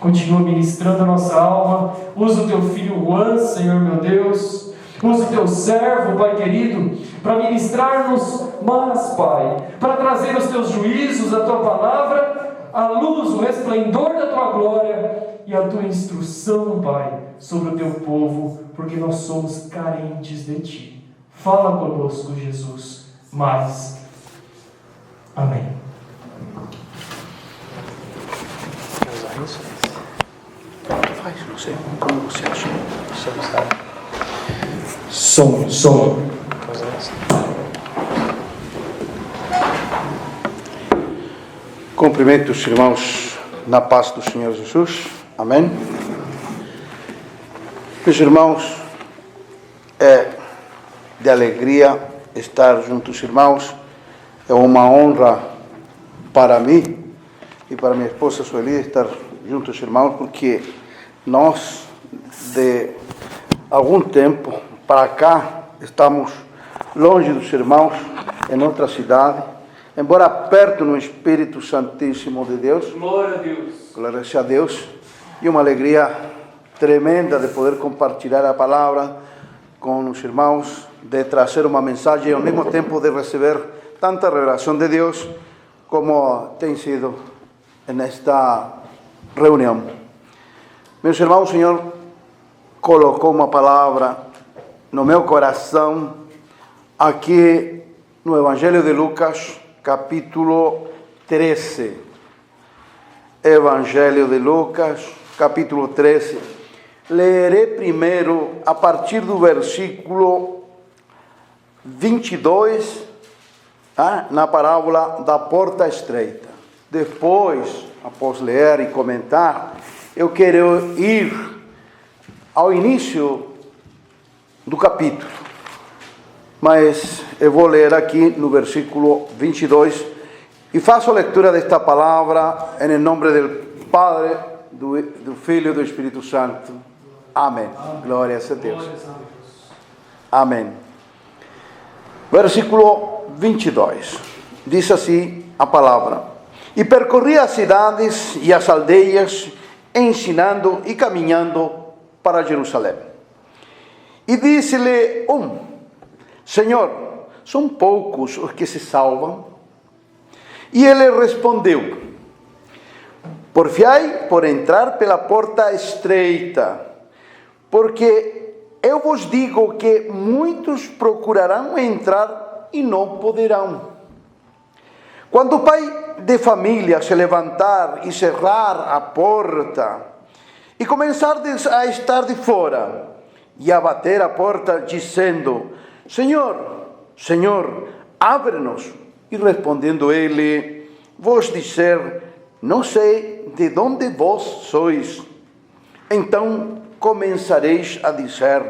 Continua ministrando a nossa alma. Usa o teu filho Juan, Senhor meu Deus. Usa o teu servo, Pai querido, para ministrar-nos mais, Pai, para trazer os teus juízos, a tua palavra, a luz, o resplendor da tua glória e a tua instrução, Pai, sobre o teu povo, porque nós somos carentes de ti. Fala conosco, Jesus, mais. Amém. Quer usar isso? Faz, não sei como você acha. Som. Quer usar isso? Cumprimento os irmãos na paz do Senhor Jesus. Amém. Meus irmãos, é de alegria estar junto aos irmãos. É uma honra para mim e para minha esposa Sueli estar junto aos irmãos, porque nós, de algum tempo para cá, estamos longe dos irmãos, em outra cidade, embora perto no Espírito Santíssimo de Deus. Glória a Deus. Glória a Deus. E uma alegria tremenda de poder compartilhar a palavra com os irmãos, de trazer uma mensagem e ao mesmo tempo de receber tanta revelação de Deus como tem sido nesta reunião. Meus irmãos, o Senhor colocou uma palavra no meu coração aqui no Evangelho de Lucas, capítulo 13. Evangelho de Lucas, capítulo 13. Lerei primeiro a partir do versículo 22, na parábola da porta estreita. Depois, após ler e comentar, eu quero ir ao início do capítulo. Mas eu vou ler aqui no versículo 22 e faço a leitura desta palavra em nome do Padre, do Filho e do Espírito Santo. Amém. Glórias a Deus. Amém. Versículo 22. Diz assim a palavra: E percorria as cidades e as aldeias, ensinando e caminhando para Jerusalém. E disse-lhe Senhor, são poucos os que se salvam? E ele respondeu: Porfiai por entrar pela porta estreita, porque eu vos digo que muitos procurarão entrar e não poderão. Quando o pai de família se levantar e cerrar a porta, e começar a estar de fora, e a bater a porta, dizendo: Senhor, Senhor, abre-nos. E respondendo ele, vos dizer: não sei de onde vós sois. Então começareis a dizer: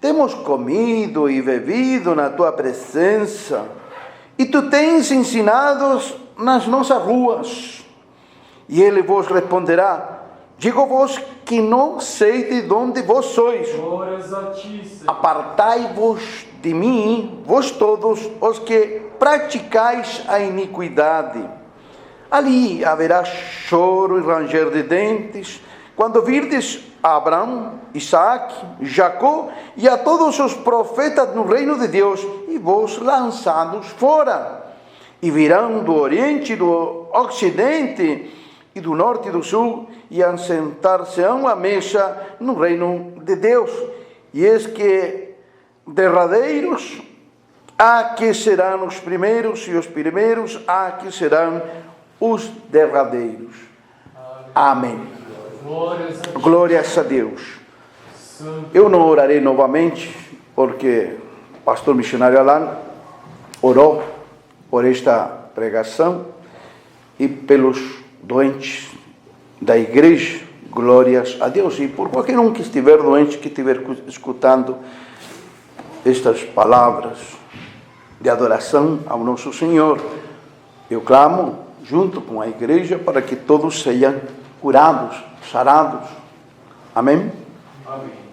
temos comido e bebido na tua presença, e tu tens ensinado nas nossas ruas. E ele vos responderá: digo-vos que não sei de onde vós sois. Apartai-vos de mim, vós todos os que praticais a iniquidade. Ali haverá choro e ranger de dentes, quando virdes a Abraão, Isaac, Jacó e a todos os profetas no reino de Deus, e vós lançados fora. E virão do Oriente e do Ocidente, e do Norte e do Sul, e assentar-se-ão à mesa no reino de Deus. E eis que derradeiros há que serão os primeiros, e os primeiros há que serão os derradeiros. Amém. Glórias a Deus. Eu não orarei novamente, porque o pastor missionário Alan orou por esta pregação e pelos doentes da igreja. Glórias a Deus. E por qualquer um que estiver doente, que estiver escutando estas palavras de adoração ao nosso Senhor, eu clamo junto com a igreja para que todos sejam curados, sarados. Amém? Amém.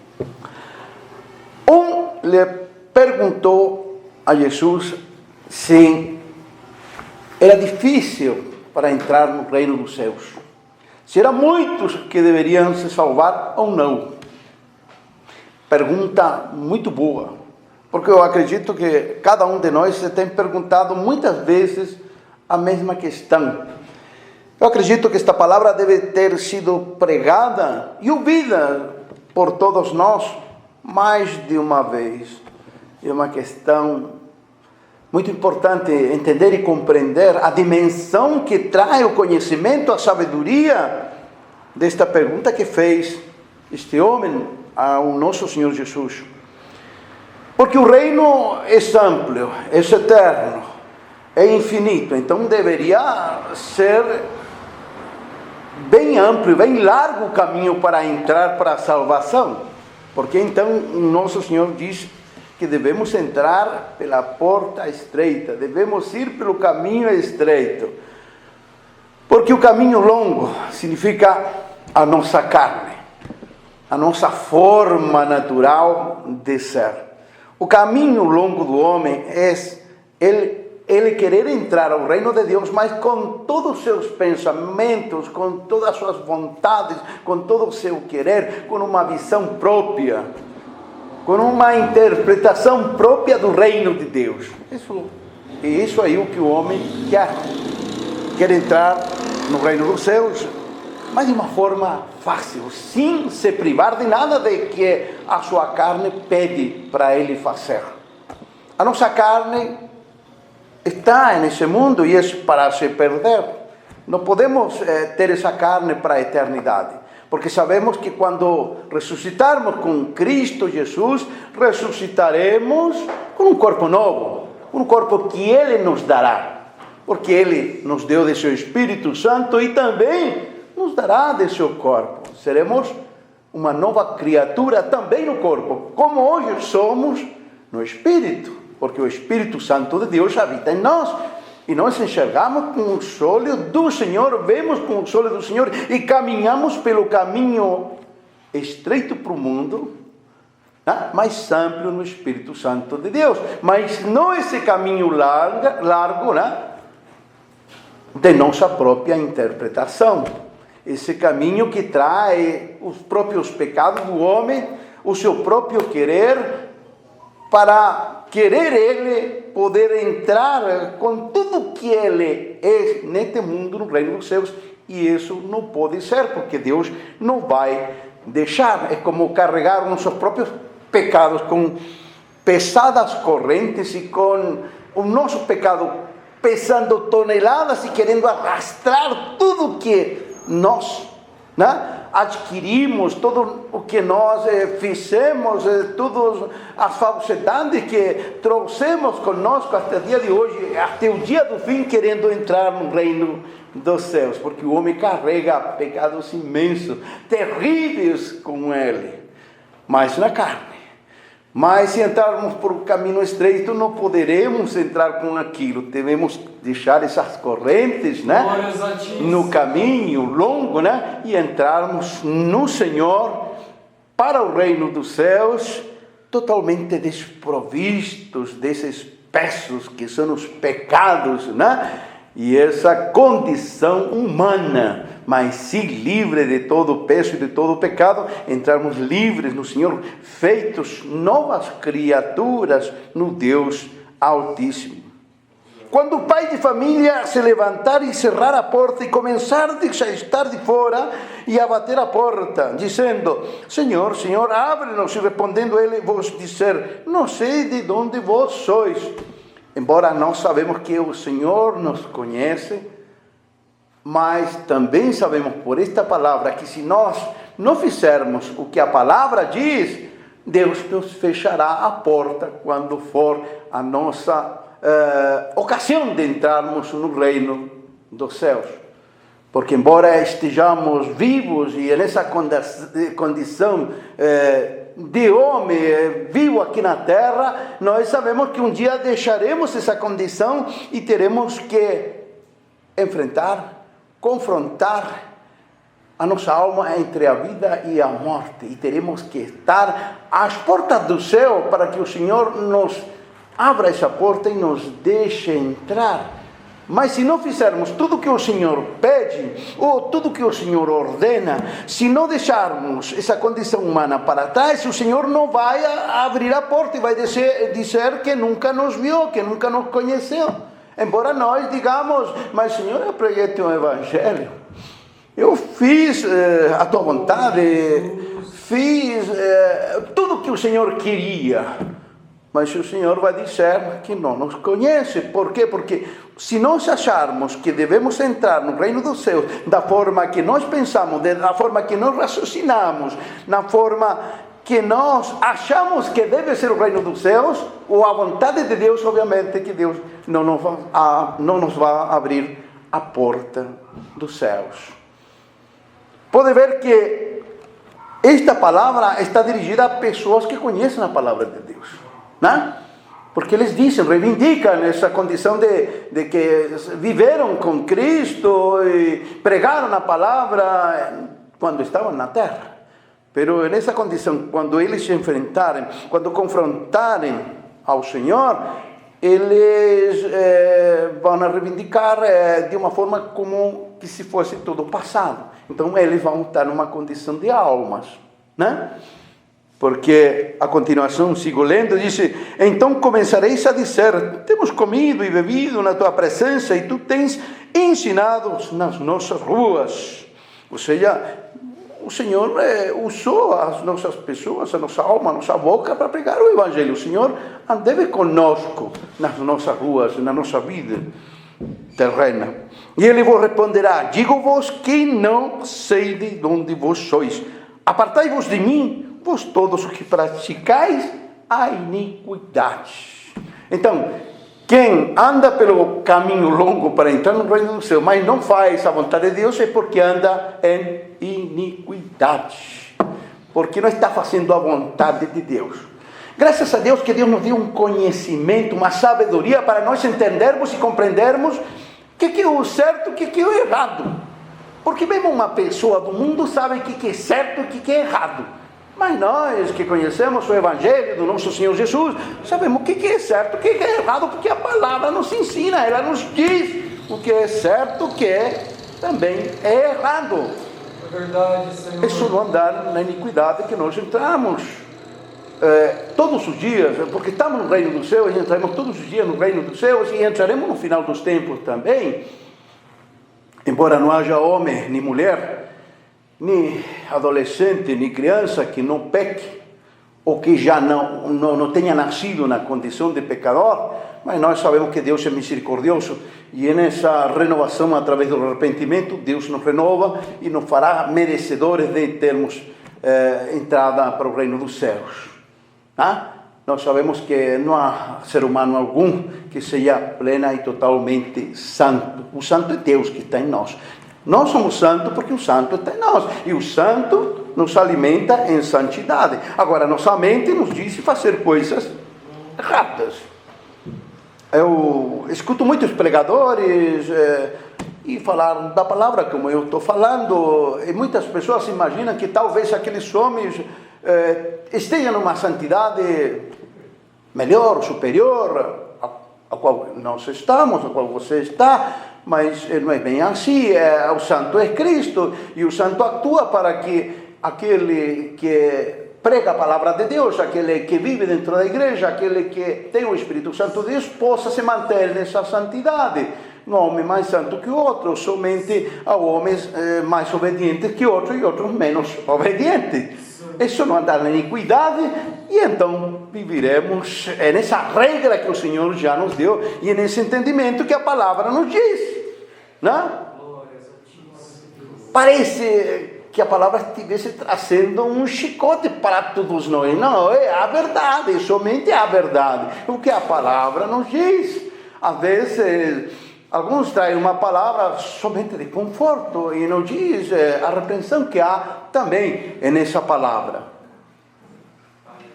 Lhe perguntou a Jesus se era difícil para entrar no reino dos céus. Se eram muitos que deveriam se salvar ou não? Pergunta muito boa, porque eu acredito que cada um de nós se tem perguntado muitas vezes a mesma questão. Eu acredito que esta palavra deve ter sido pregada e ouvida por todos nós mais de uma vez. É uma questão muito importante entender e compreender a dimensão que traz o conhecimento, a sabedoria desta pergunta que fez este homem ao nosso Senhor Jesus. Porque o reino é amplo, é eterno, é infinito, então deveria ser bem amplo, bem largo o caminho para entrar para a salvação. Porque então o nosso Senhor diz que devemos entrar pela porta estreita, devemos ir pelo caminho estreito. Porque o caminho longo significa a nossa carne, a nossa forma natural de ser. O caminho longo do homem é ele querer entrar ao reino de Deus, mas com todos os seus pensamentos, com todas as suas vontades, com todo o seu querer, com uma visão própria, com uma interpretação própria do reino de Deus. Isso aí é o que o homem quer entrar no reino dos céus, mas de uma forma fácil, sem se privar de nada de que a sua carne pede para ele fazer. A nossa carne está nesse mundo e é para se perder. Não podemos ter essa carne para a eternidade, porque sabemos que quando ressuscitarmos com Cristo Jesus, ressuscitaremos com um corpo novo, um corpo que Ele nos dará, porque Ele nos deu de seu Espírito Santo e também nos dará de seu corpo. Seremos uma nova criatura também no corpo, como hoje somos no Espírito, porque o Espírito Santo de Deus habita em nós. E nós enxergamos com os olhos do Senhor, vemos com os olhos do Senhor e caminhamos pelo caminho estreito para o mundo, né? Mais amplo no Espírito Santo de Deus. Mas não esse caminho largo, né? De nossa própria interpretação. Esse caminho que traz os próprios pecados do homem, o seu próprio querer, para querer ele poder entrar com tudo que ele é neste mundo, no reino dos céus, e isso não pode ser, porque Deus não vai deixar. É como carregar nossos próprios pecados com pesadas correntes e com o nosso pecado pesando toneladas e querendo arrastrar tudo que nós, né, adquirimos, tudo o que nós fizemos, todas as falsidades que trouxemos conosco até o dia de hoje, até o dia do fim, querendo entrar no reino dos céus, porque o homem carrega pecados imensos, terríveis com ele, mas na carne. Mas se entrarmos por um caminho estreito, não poderemos entrar com aquilo. Devemos deixar essas correntes, né, no caminho longo, né, e entrarmos no Senhor para o reino dos céus, totalmente desprovistos desses pesos que são os pecados, né, e essa condição humana, mas se livre de todo o peso e de todo o pecado, entrarmos livres no Senhor, feitos novas criaturas no Deus Altíssimo. Quando o pai de família se levantar e cerrar a porta e começar a estar de fora e a bater a porta, dizendo: Senhor, Senhor, abre-nos, e respondendo ele vos dizer: não sei de onde vós sois. Embora nós sabemos que o Senhor nos conhece, mas também sabemos por esta palavra que se nós não fizermos o que a palavra diz, Deus nos fechará a porta quando for a nossa ocasião de entrarmos no reino dos céus. Porque embora estejamos vivos e nessa condição de homem vivo aqui na terra, nós sabemos que um dia deixaremos essa condição e teremos que enfrentar, confrontar a nossa alma entre a vida e a morte, e teremos que estar às portas do céu para que o Senhor nos abra essa porta e nos deixe entrar. Mas se não fizermos tudo que o Senhor pede, ou tudo que o Senhor ordena, se não deixarmos essa condição humana para trás, o Senhor não vai abrir a porta e vai dizer que nunca nos viu, que nunca nos conheceu. Embora nós digamos, mas Senhor, eu preguei teu evangelho, eu fiz a tua vontade, fiz tudo que o Senhor queria. Mas o Senhor vai dizer que não nos conhece. Por quê? Porque se nós acharmos que devemos entrar no reino dos céus da forma que nós pensamos, da forma que nós raciocinamos, na forma que nós achamos que deve ser o reino dos céus, ou a vontade de Deus, obviamente que Deus não nos vai abrir a porta dos céus. Pode ver que esta palavra está dirigida a pessoas que conhecem a palavra de Deus. Não? Porque eles dizem, reivindicam essa condição de que viveram com Cristo e pregaram a palavra quando estavam na terra. Pero nessa condição, quando eles se enfrentarem, quando confrontarem ao Senhor, eles vão reivindicar de uma forma como que se fosse tudo passado. Então eles vão estar numa condição de almas, né? Porque a continuação, sigo lendo, diz: então começareis a dizer, temos comido e bebido na tua presença e tu tens ensinado nas nossas ruas. Ou seja, o Senhor usou as nossas pessoas, a nossa alma, a nossa boca para pregar o Evangelho. O Senhor andeve conosco nas nossas ruas, na nossa vida terrena. E Ele vos responderá: digo-vos que não sei de onde vós sois. Apartai-vos de mim, vós todos os que praticais a iniquidade. Então, quem anda pelo caminho longo para entrar no reino do céu, mas não faz a vontade de Deus, é porque anda em iniquidade, porque não está fazendo a vontade de Deus. Graças a Deus que Deus nos deu um conhecimento, uma sabedoria para nós entendermos e compreendermos o que é o certo e o que é o errado. Porque mesmo uma pessoa do mundo sabe o que é certo e o que é errado. Mas nós que conhecemos o Evangelho do nosso Senhor Jesus, sabemos o que é certo, o que é errado, porque a palavra nos ensina, ela nos diz o que é certo, o que também é errado. É verdade, Senhor. Isso não andar na iniquidade que nós entramos todos os dias, porque estamos no reino dos céus, e entramos todos os dias no reino dos céus, e entraremos no final dos tempos também. Embora não haja homem nem mulher, nem adolescente, nem criança que não peque, ou que já não tenha nascido na condição de pecador, mas nós sabemos que Deus é misericordioso, e nessa renovação, através do arrependimento, Deus nos renova e nos fará merecedores de termos entrada para o reino dos céus. Nós sabemos que não há ser humano algum que seja plena e totalmente santo. O santo é Deus que está em nós. Nós somos santos porque o santo está em nós. E o santo nos alimenta em santidade. Agora, nossa mente nos diz fazer coisas erradas. Eu escuto muitos pregadores e falar da palavra como eu estou falando. E muitas pessoas imaginam que talvez aqueles homens estejam numa santidade melhor, superior a qual nós estamos, a qual você está, mas não é bem assim. O santo é Cristo, e o santo atua para que aquele que prega a palavra de Deus, aquele que vive dentro da igreja, aquele que tem o Espírito Santo de Deus, possa se manter nessa santidade. Um homem mais santo que o outro, somente há homens mais obedientes que outros e outros menos obedientes. Isso não andar na iniquidade, e então viveremos nessa regra que o Senhor já nos deu, e nesse entendimento que a palavra nos diz, não? Parece que a palavra estivesse trazendo um chicote para todos nós. Não, é a verdade, somente a verdade, o que a palavra nos diz. Às vezes alguns traem uma palavra somente de conforto e não diz a repreensão que há também nessa palavra.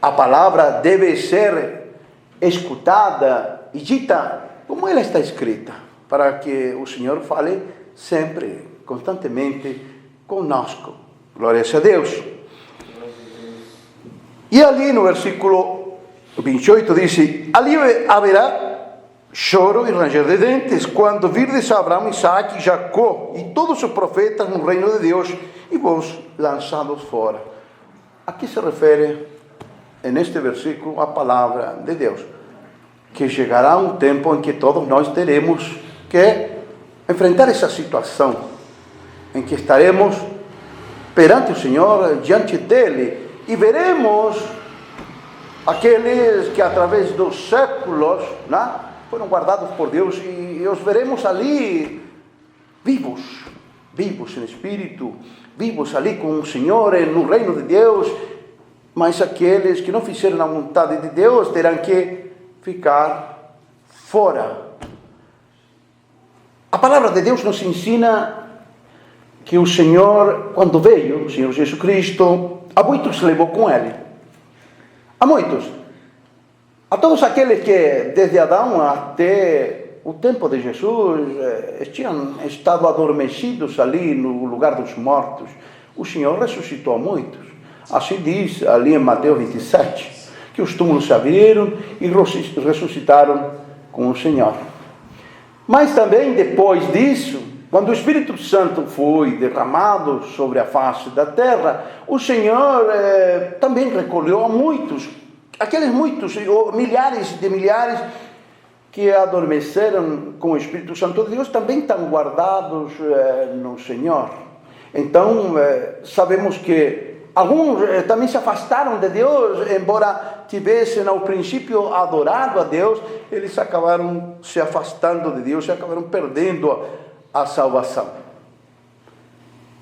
A palavra deve ser escutada e dita como ela está escrita, para que o Senhor fale sempre, constantemente conosco. Glória a Deus. E ali no versículo 28 diz: ali haverá choro e ranger de dentes, quando virdes Abraão, Isaac e Jacó e todos os profetas no reino de Deus e vos lançados fora. A que se refere neste versículo a palavra de Deus? Que chegará um tempo em que todos nós teremos que enfrentar essa situação, em que estaremos perante o Senhor, diante dele, e veremos aqueles que através dos séculos, né, foram guardados por Deus, e os veremos ali vivos em espírito, vivos ali com o Senhor no reino de Deus. Mas aqueles que não fizeram a vontade de Deus terão que ficar fora. A palavra de Deus nos ensina que o Senhor, quando veio, o Senhor Jesus Cristo, a muitos levou com ele. A muitos. A todos aqueles que, desde Adão até o tempo de Jesus, tinham estado adormecidos ali no lugar dos mortos, o Senhor ressuscitou a muitos. Assim diz ali em Mateus 27, que os túmulos se abriram e ressuscitaram com o Senhor. Mas também depois disso, quando o Espírito Santo foi derramado sobre a face da terra, o Senhor também recolheu a muitos, aqueles muitos, milhares de milhares que adormeceram com o Espírito Santo de Deus, também estão guardados no Senhor. Então, sabemos que alguns também se afastaram de Deus, embora tivessem ao princípio adorado a Deus, eles acabaram se afastando de Deus e acabaram perdendo a salvação.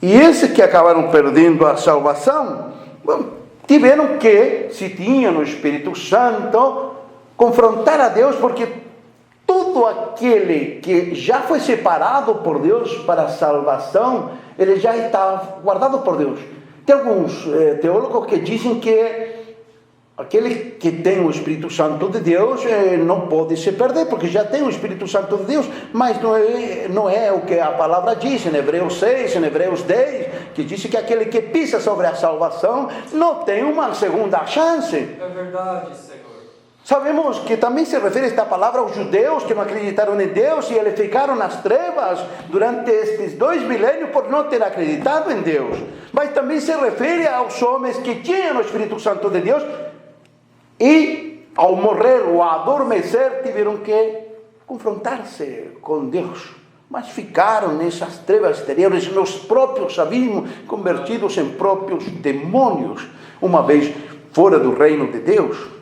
E esses que acabaram perdendo a salvação, tiveram que, se tinham o Espírito Santo, confrontar a Deus, porque todo aquele que já foi separado por Deus para a salvação, ele já está guardado por Deus. Tem alguns teólogos que dizem que aquele que tem o Espírito Santo de Deus não pode se perder, porque já tem o Espírito Santo de Deus, mas não é o que a palavra diz em Hebreus 6, em Hebreus 10, que diz que aquele que pisa sobre a salvação não tem uma segunda chance. É verdade, Senhor. Sabemos que também se refere esta palavra aos judeus que não acreditaram em Deus e eles ficaram nas trevas durante estes 2 milênios por não ter acreditado em Deus. Mas também se refere aos homens que tinham o Espírito Santo de Deus e ao morrer ou adormecer tiveram que confrontar-se com Deus. Mas ficaram nessas trevas exteriores, nos próprios abismos, convertidos em próprios demônios, uma vez fora do reino de Deus.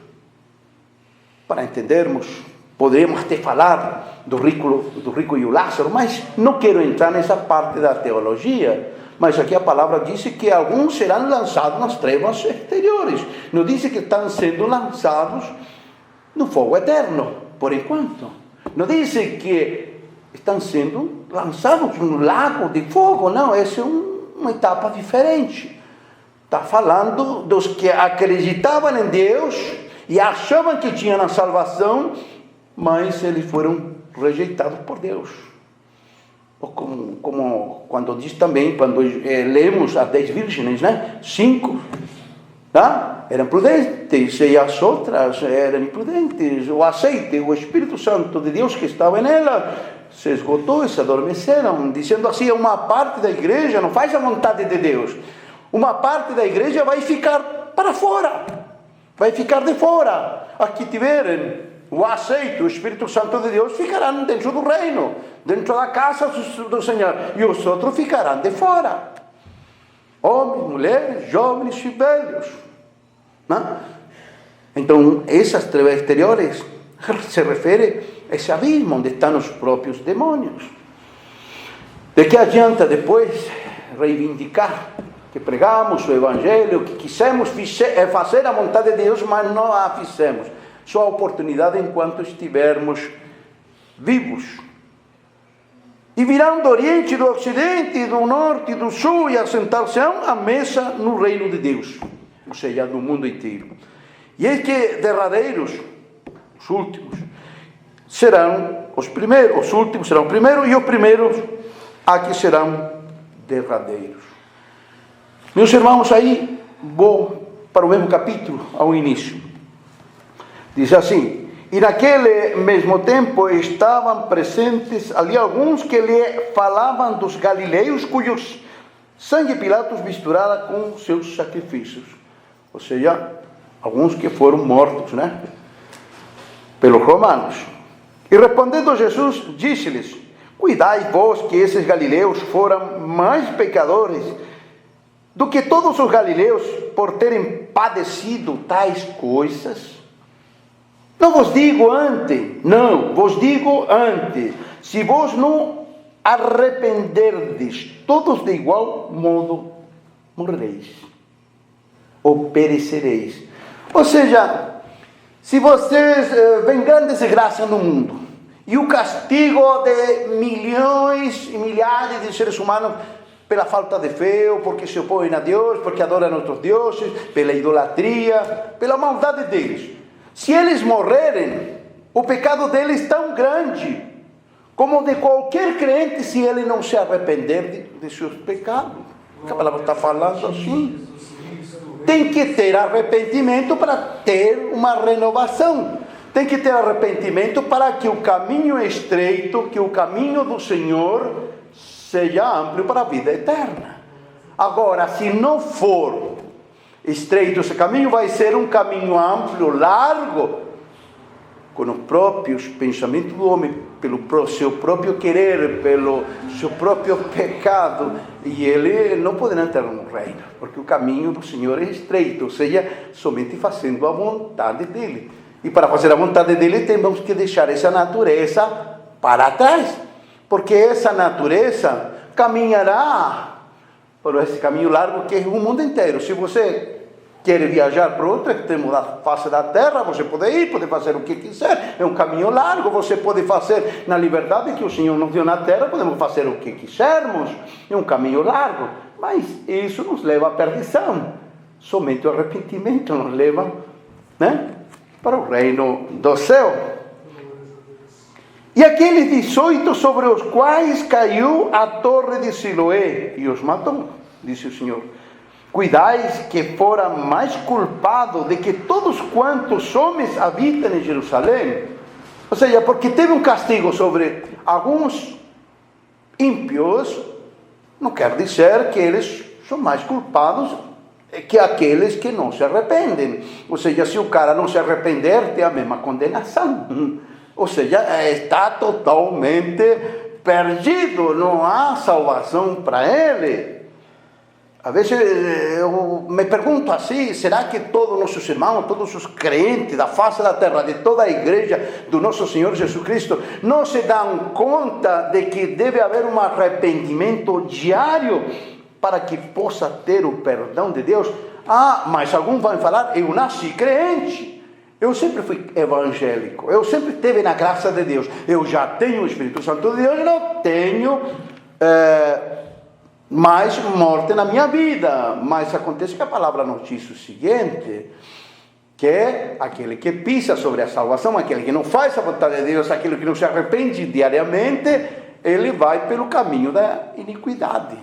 Para entendermos, poderíamos até falar do rico e o Lázaro, mas não quero entrar nessa parte da teologia. Mas aqui a palavra diz que alguns serão lançados nas trevas exteriores. Não diz que estão sendo lançados no fogo eterno, por enquanto. Não diz que estão sendo lançados no lago de fogo. Não, essa é uma etapa diferente. Está falando dos que acreditavam em Deus e achavam que tinham a salvação, mas eles foram rejeitados por Deus. Como quando diz também, quando lemos as 10 virgens, né? 5 eram prudentes e as outras eram imprudentes. O azeite, o Espírito Santo de Deus que estava nela, se esgotou e se adormeceram. Dizendo assim, uma parte da igreja não faz a vontade de Deus. Uma parte da igreja vai ficar para fora. Vai ficar de fora. Aqui tiverem o azeite, o Espírito Santo de Deus, ficarão dentro do reino, dentro da casa do Senhor. E os outros ficarão de fora. Homens, mulheres, jovens e velhos. Não? Então, essas trevas exteriores se refere a esse abismo onde estão os próprios demônios. De que adianta depois reivindicar que pregamos o Evangelho, que quisemos fazer a vontade de Deus, mas não a fizemos? Só a oportunidade enquanto estivermos vivos. E virão do Oriente, do Ocidente, do Norte e do Sul e assentar-se à mesa no reino de Deus, ou seja, no mundo inteiro. E é que derradeiros, os últimos, serão os primeiros, os últimos serão primeiros e os primeiros aqui serão derradeiros. Meus irmãos, aí vou para o mesmo capítulo, ao início. Diz assim: E naquele mesmo tempo estavam presentes ali alguns que lhe falavam dos galileus, cujos sangue Pilatos misturara com seus sacrifícios. Ou seja, alguns que foram mortos, né? Pelos romanos. E respondendo Jesus, disse-lhes: cuidai vós que esses galileus foram mais pecadores do que todos os galileus por terem padecido tais coisas. Não vos digo antes, se vos não arrependerdes, todos de igual modo morrereis, ou perecereis. Ou seja, se vocês veem grande desgraça no mundo, e o castigo de milhões e milhares de seres humanos pela falta de fé, ou porque se opõem a Deus, porque adoram outros deuses, pela idolatria, pela maldade deles. Se eles morrerem, o pecado deles é tão grande como de qualquer crente se ele não se arrepender de seus pecados. A palavra está falando assim. Tem que ter arrependimento para ter uma renovação. Tem que ter arrependimento para que o caminho estreito, que o caminho do Senhor seja amplo para a vida eterna. Agora, se não for estreito esse caminho, vai ser um caminho amplo, largo, com os próprios pensamentos do homem, pelo seu próprio querer, pelo seu próprio pecado, e ele não poderá entrar no reino, porque o caminho do Senhor é estreito, ou seja, somente fazendo a vontade dele. E para fazer a vontade dele, temos que deixar essa natureza para trás, porque essa natureza caminhará por esse caminho largo que é o mundo inteiro. Se você quer viajar para outro extremo da face da terra, você pode ir, pode fazer o que quiser, é um caminho largo, você pode fazer na liberdade que o Senhor nos deu na terra, podemos fazer o que quisermos, é um caminho largo, mas isso nos leva à perdição, somente o arrependimento nos leva, né, para o reino do céu. E aqueles 18 sobre os quais caiu a torre de Siloé e os matou, disse o Senhor. Cuidais que fora mais culpado de que todos quantos homens habitam em Jerusalém. Ou seja, porque teve um castigo sobre alguns ímpios, não quer dizer que eles são mais culpados que aqueles que não se arrependem. Ou seja, se o cara não se arrepender, tem a mesma condenação. Ou seja, está totalmente perdido, não há salvação para ele. Às vezes eu me pergunto assim, será que todos os nossos irmãos, todos os crentes da face da terra, de toda a igreja do nosso Senhor Jesus Cristo, não se dão conta de que deve haver um arrependimento diário para que possa ter o perdão de Deus? Ah, mas alguns vão falar, eu nasci crente, eu sempre fui evangélico, eu sempre teve na graça de Deus, eu já tenho o Espírito Santo de Deus, eu não tenho mais morte na minha vida. Mas acontece que a palavra nos diz o seguinte, que aquele que pisa sobre a salvação, aquele que não faz a vontade de Deus, aquele que não se arrepende diariamente, ele vai pelo caminho da iniquidade.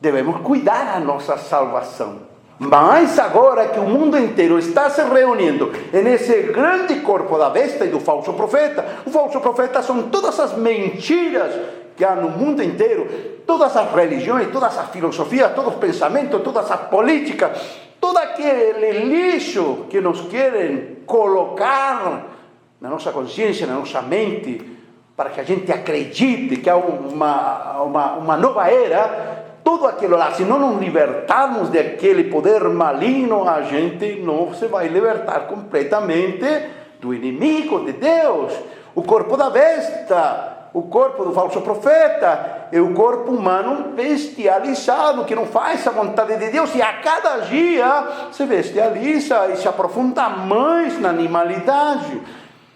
Devemos cuidar da nossa salvação. Mas agora que o mundo inteiro está se reunindo nesse grande corpo da besta e do falso profeta, o falso profeta são todas as mentiras que há no mundo inteiro, todas as religiões, todas as filosofias, todos os pensamentos, todas as políticas, todo aquele lixo que nos querem colocar na nossa consciência, na nossa mente, para que a gente acredite que há uma nova era. Tudo aquilo lá, se não nos libertarmos daquele poder maligno, a gente não se vai libertar completamente do inimigo de Deus. O corpo da besta, o corpo do falso profeta, é o corpo humano bestializado, que não faz a vontade de Deus, e a cada dia se bestializa e se aprofunda mais na animalidade.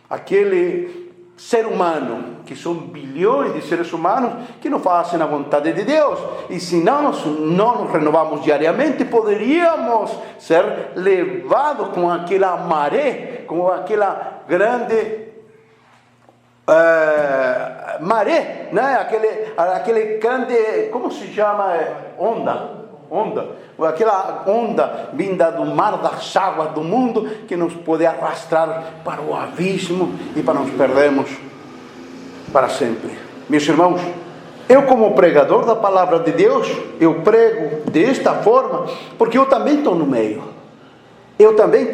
Aquele ser humano, que são bilhões de seres humanos que não fazem a vontade de Deus, e se não nos renovamos diariamente, poderíamos ser levados com aquela maré, com aquela grande maré, né? aquele grande, como se chama? Onda. aquela onda vinda do mar, das águas do mundo, que nos pode arrastrar para o abismo e para nos perdermos para sempre. Meus irmãos, eu como pregador da palavra de Deus, eu prego desta forma, porque eu também estou no meio. Eu também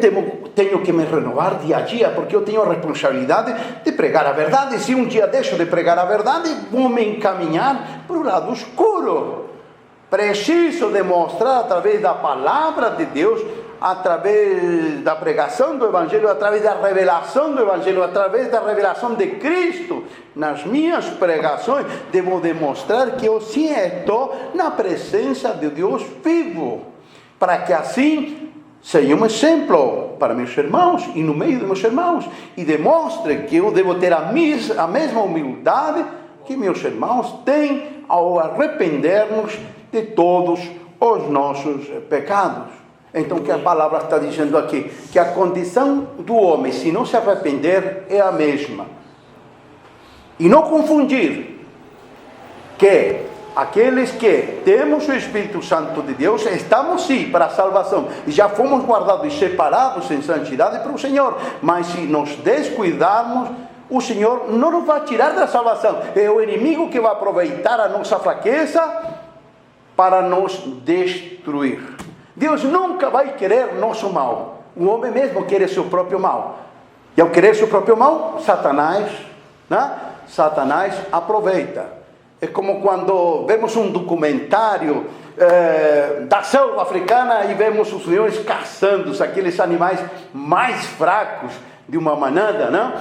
tenho que me renovar dia a dia, porque eu tenho a responsabilidade de pregar a verdade. E se um dia deixo de pregar a verdade, vou me encaminhar para o lado escuro. Preciso demonstrar através da palavra de Deus, através da pregação do Evangelho, através da revelação do Evangelho, através da revelação de Cristo, nas minhas pregações, devo demonstrar que eu sim estou na presença de Deus vivo, para que assim seja um exemplo para meus irmãos e no meio de meus irmãos, e demonstre que eu devo ter a mesma humildade que meus irmãos têm ao arrepender-nos de todos os nossos pecados. Então, o que a palavra está dizendo aqui? Que a condição do homem, se não se arrepender, é a mesma. E não confundir que aqueles que temos o Espírito Santo de Deus, estamos sim para a salvação, e já fomos guardados e separados em santidade para o Senhor, mas se nos descuidarmos, o Senhor não nos vai tirar da salvação. É o inimigo que vai aproveitar a nossa fraqueza para nos destruir. Deus nunca vai querer nosso mal. O homem mesmo quer seu próprio mal. E ao querer seu próprio mal, Satanás aproveita. É como quando vemos um documentário da selva africana e vemos os leões caçando aqueles animais mais fracos de uma manada, não?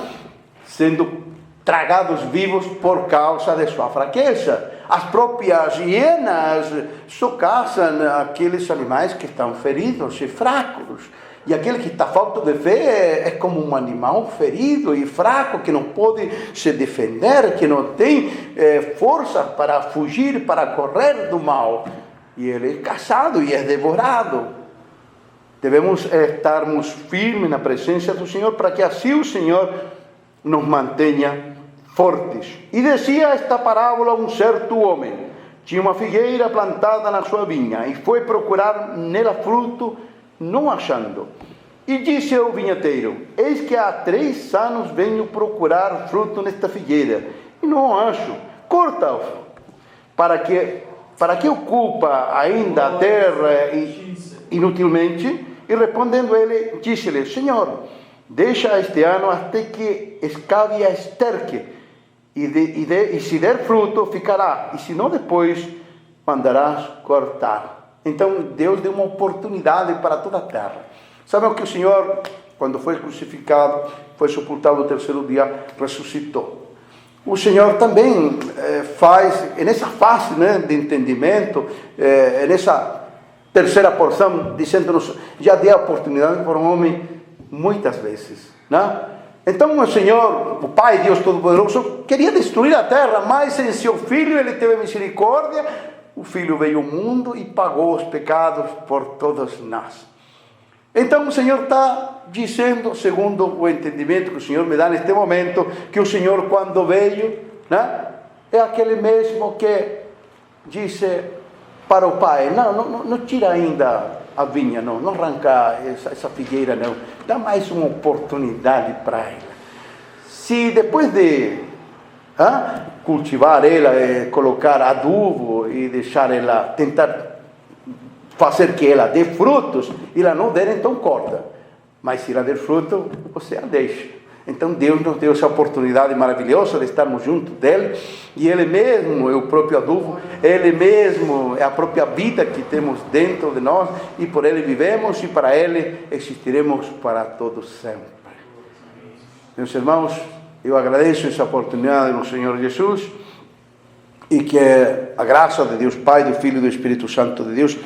Sendo tragados vivos por causa de sua fraqueza. As próprias hienas só caçam aqueles animais que estão feridos e fracos. E aquele que está falto de fé é como um animal ferido e fraco, que não pode se defender, que não tem força para fugir, para correr do mal. E ele é caçado e é devorado. Devemos estarmos firmes na presença do Senhor, para que assim o Senhor nos mantenha fortes. E dizia esta parábola um certo homem: tinha uma figueira plantada na sua vinha, e foi procurar nela fruto, não achando. E disse ao vinhateiro: eis que há 3 anos venho procurar fruto nesta figueira, e não acho. Corta-o. Para que ocupa ainda a terra inutilmente? E respondendo ele, disse-lhe: Senhor, deixa este ano até que escave a esterque, e se der fruto, ficará, e se não, depois mandarás cortar. Então Deus deu uma oportunidade para toda a terra. Sabem que o Senhor, quando foi crucificado, foi sepultado no 3º dia, ressuscitou. O Senhor também faz, nessa fase de entendimento, nessa terceira porção, dizendo-nos: já dei a oportunidade para um homem muitas vezes, né? Então o Senhor, o Pai, Deus Todo-Poderoso, queria destruir a terra, mas em seu Filho ele teve misericórdia. O Filho veio ao mundo e pagou os pecados por todos nós. Então o Senhor está dizendo, segundo o entendimento que o Senhor me dá neste momento, que o Senhor, quando veio, né, é aquele mesmo que disse para o Pai: não tira ainda a vinha, não arranca essa figueira, não. Dá mais uma oportunidade para ela. Se depois de cultivar ela, colocar adubo e deixar ela, tentar fazer que ela dê frutos, e ela não der, então corta. Mas se ela der fruto, você a deixa. Então Deus nos deu essa oportunidade maravilhosa de estarmos junto dele, e Ele mesmo é o próprio adubo, Ele mesmo é a própria vida que temos dentro de nós, e por Ele vivemos, e para Ele existiremos para todos sempre. Meus irmãos, eu agradeço essa oportunidade do Senhor Jesus, e que a graça de Deus Pai, do Filho e do Espírito Santo de Deus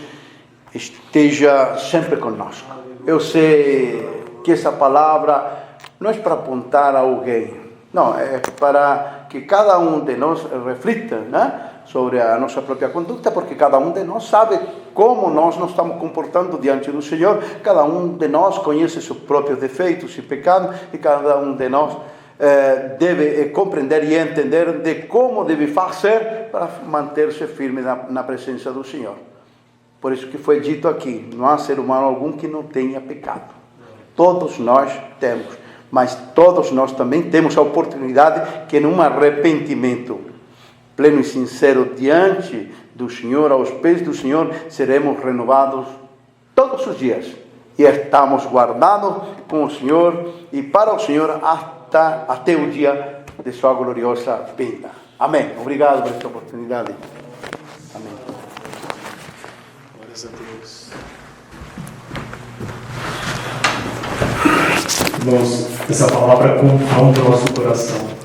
esteja sempre conosco. Eu sei que essa palavra não é para apontar a alguém, não, é para que cada um de nós reflita, né, sobre a nossa própria conduta, porque cada um de nós sabe como nós nos estamos comportando diante do Senhor. Cada um de nós conhece seus próprios defeitos e pecados, e cada um de nós deve compreender e entender de como deve fazer para manter-se firme na presença do Senhor. Por isso que foi dito aqui, não há ser humano algum que não tenha pecado. Todos nós temos, mas todos nós também temos a oportunidade que num arrependimento pleno e sincero diante do Senhor, aos pés do Senhor, seremos renovados todos os dias. E estamos guardados com o Senhor e para o Senhor até o dia de sua gloriosa vinda. Amém. Obrigado por esta oportunidade. Amém. Glórias a Deus. Irmãos, essa palavra confronta o nosso coração.